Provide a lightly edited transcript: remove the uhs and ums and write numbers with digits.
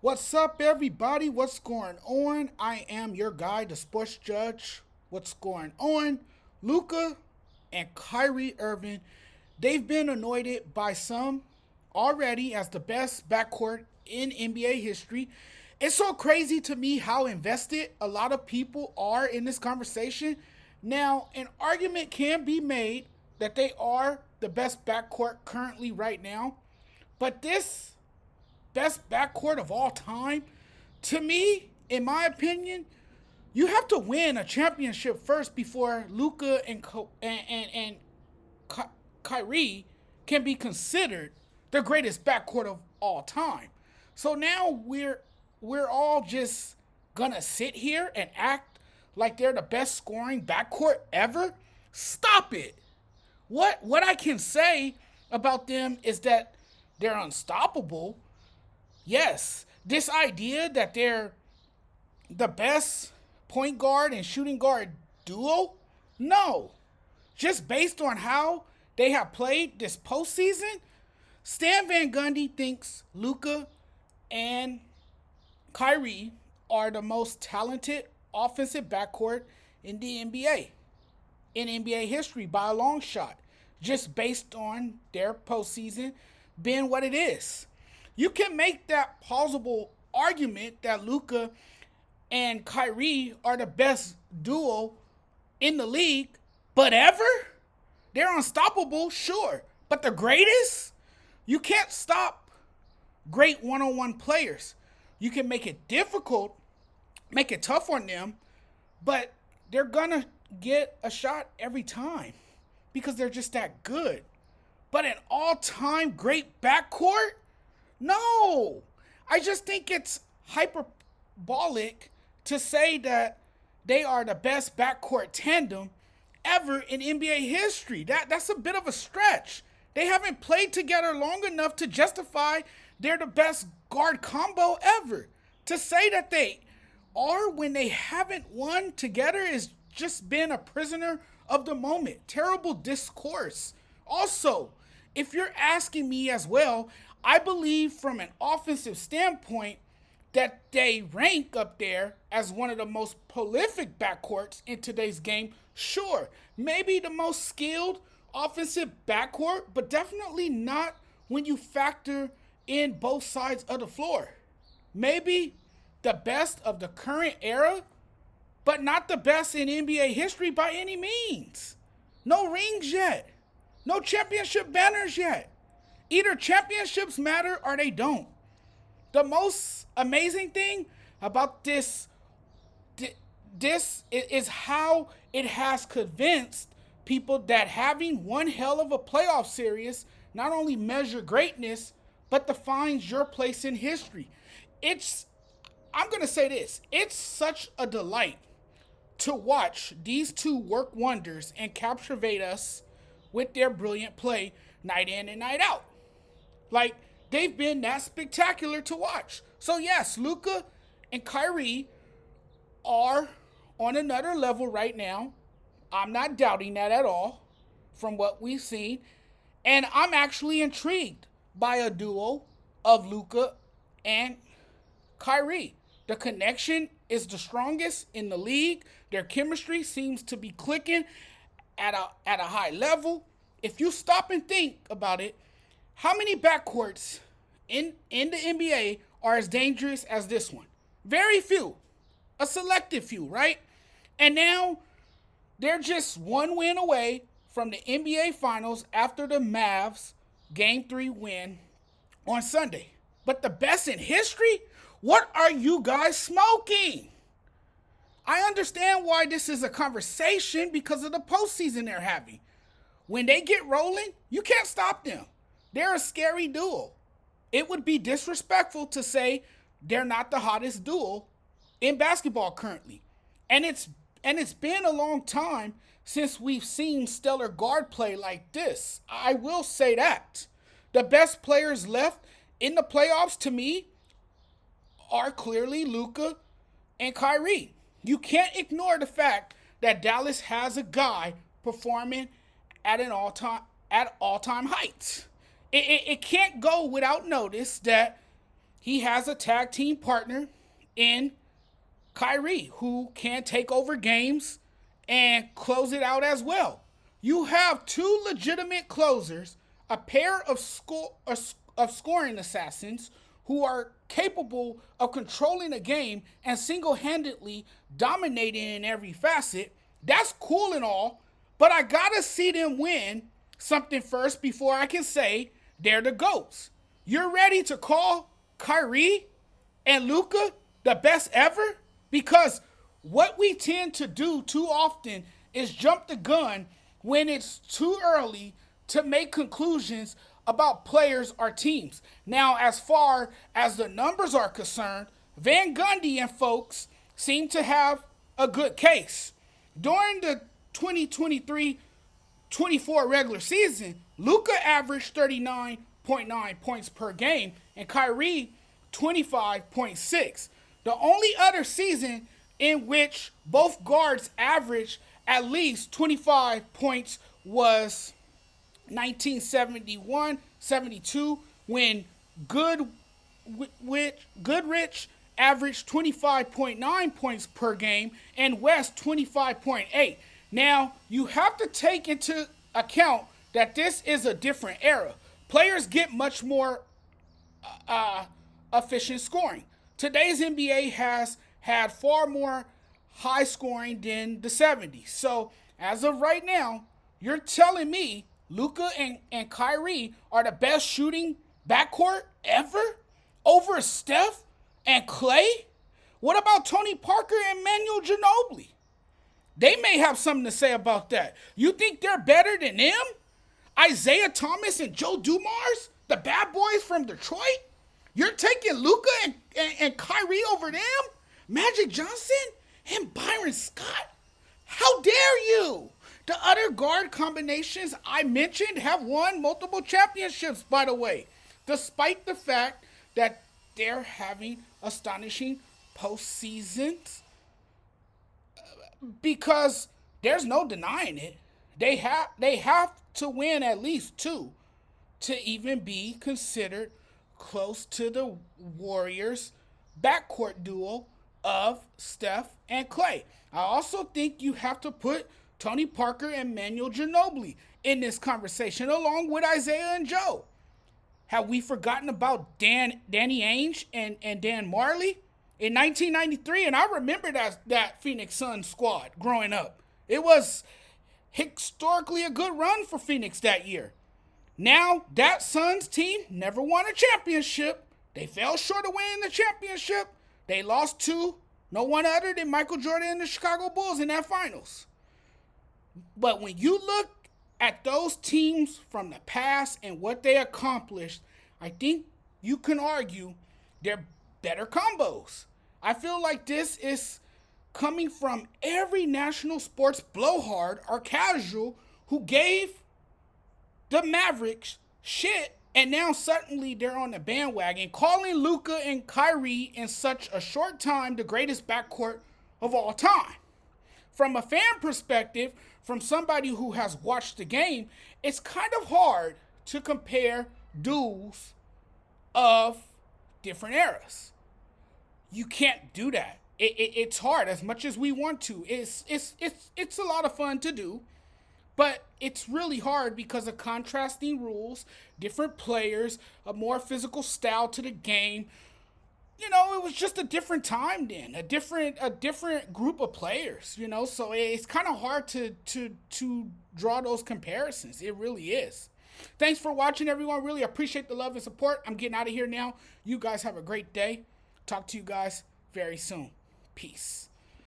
What's up, everybody? What's going on? I am your guy, the sports judge. What's going on? Luka and Kyrie Irving, they've been anointed by some already as the best backcourt in NBA history. It's so crazy to me how invested a lot of people are in this conversation. Now, an argument can be made that they are the best backcourt currently right now, but this best backcourt of all time, to me, in my opinion, you have to win a championship first before Luka and Kyrie can be considered the greatest backcourt of all time. So now we're all just gonna sit here and act like they're the best scoring backcourt ever. Stop it. What I can say about them is that they're unstoppable. Yes, this idea that they're the best point guard and shooting guard duo, no. Just based on how they have played this postseason, Stan Van Gundy thinks Luka and Kyrie are the most talented offensive backcourt in the NBA, in NBA history by a long shot, just based on their postseason being what it is. You can make that plausible argument that Luka and Kyrie are the best duo in the league, but ever? They're unstoppable, sure. But the greatest? You can't stop great one-on-one players. You can make it difficult, make it tough on them, but they're gonna get a shot every time because they're just that good. But an all-time great backcourt? No. I just think it's hyperbolic to say that they are the best backcourt tandem ever in NBA history. That's a bit of a stretch. They haven't played together long enough to justify they're the best guard combo ever. To say that they are when they haven't won together is just been a prisoner of the moment. Terrible discourse. Also, if you're asking me as well, I believe from an offensive standpoint that they rank up there as one of the most prolific backcourts in today's game. Sure, maybe the most skilled offensive backcourt, but definitely not when you factor in both sides of the floor. Maybe the best of the current era, but not the best in NBA history by any means. No rings yet. No championship banners yet. Either championships matter or they don't. The most amazing thing about this is how it has convinced people that having one hell of a playoff series not only measure greatness but defines your place in history. It's I'm going to say this. It's such a delight to watch these two work wonders and captivate us with their brilliant play night in and night out. Like, they've been that spectacular to watch. So, yes, Luka and Kyrie are on another level right now. I'm not doubting that at all from what we've seen. And I'm actually intrigued by a duo of Luka and Kyrie. The connection is the strongest in the league. Their chemistry seems to be clicking at a high level. If you stop and think about it, how many backcourts in the NBA are as dangerous as this one? Very few. A selective few, right? And now they're just one win away from the NBA Finals after the Mavs Game 3 win on Sunday. But the best in history? What are you guys smoking? I understand why this is a conversation because of the postseason they're having. When they get rolling, you can't stop them. They're a scary duo. It would be disrespectful to say they're not the hottest duo in basketball currently. And it's been a long time since we've seen stellar guard play like this. I will say that. The best players left in the playoffs to me are clearly Luka and Kyrie. You can't ignore the fact that Dallas has a guy performing at all-time heights. It can't go without notice that he has a tag team partner in Kyrie, who can take over games and close it out as well. You have two legitimate closers, a pair of scoring assassins who are capable of controlling a game and single-handedly dominating in every facet. That's cool and all, but I gotta see them win something first before I can say they're the GOATs. You're ready to call Kyrie and Luka the best ever? Because what we tend to do too often is jump the gun when it's too early to make conclusions about players or teams. Now, as far as the numbers are concerned, Van Gundy and folks seem to have a good case. During the 2023-24 regular season, Luka averaged 39.9 points per game and Kyrie 25.6. The only other season in which both guards averaged at least 25 points was 1971-72, when Goodrich averaged 25.9 points per game and West 25.8. Now, you have to take into account that this is a different era. Players get much more efficient scoring. Today's NBA has had far more high scoring than the 70s. So, as of right now, you're telling me Luka and Kyrie are the best shooting backcourt ever over Steph and Clay? What about Tony Parker and Emmanuel Ginobili? They may have something to say about that. You think they're better than them? Isaiah Thomas and Joe Dumars, the bad boys from Detroit? You're taking Luka and Kyrie over them? Magic Johnson and Byron Scott? How dare you? The other guard combinations I mentioned have won multiple championships, by the way, despite the fact that they're having astonishing postseasons, because there's no denying it. They have to win at least two to even be considered close to the Warriors' backcourt duo of Steph and Clay. I also think you have to put Tony Parker and Emmanuel Ginobili in this conversation, along with Isaiah and Joe. Have we forgotten about Danny Ainge and Dan Marley in 1993? And I remember that Phoenix Suns squad growing up. It was historically a good run for Phoenix that year. Now, that Suns team never won a championship. They fell short of winning the championship. They lost to no one other than Michael Jordan and the Chicago Bulls in that finals. But when you look at those teams from the past and what they accomplished, I think you can argue they're better combos. I feel like this is coming from every national sports blowhard or casual who gave the Mavericks shit, and now suddenly they're on the bandwagon, calling Luka and Kyrie in such a short time the greatest backcourt of all time. From a fan perspective, from somebody who has watched the game, it's kind of hard to compare duels of different eras. You can't do that. It's hard as much as we want to. It's a lot of fun to do, but it's really hard because of contrasting rules, different players, a more physical style to the game. You know, it was just a different time then, a different group of players, you know, so it's kind of hard to draw those comparisons. It really is. Thanks for watching, everyone. Really appreciate the love and support. I'm getting out of here now. You guys have a great day. Talk to you guys very soon. Peace.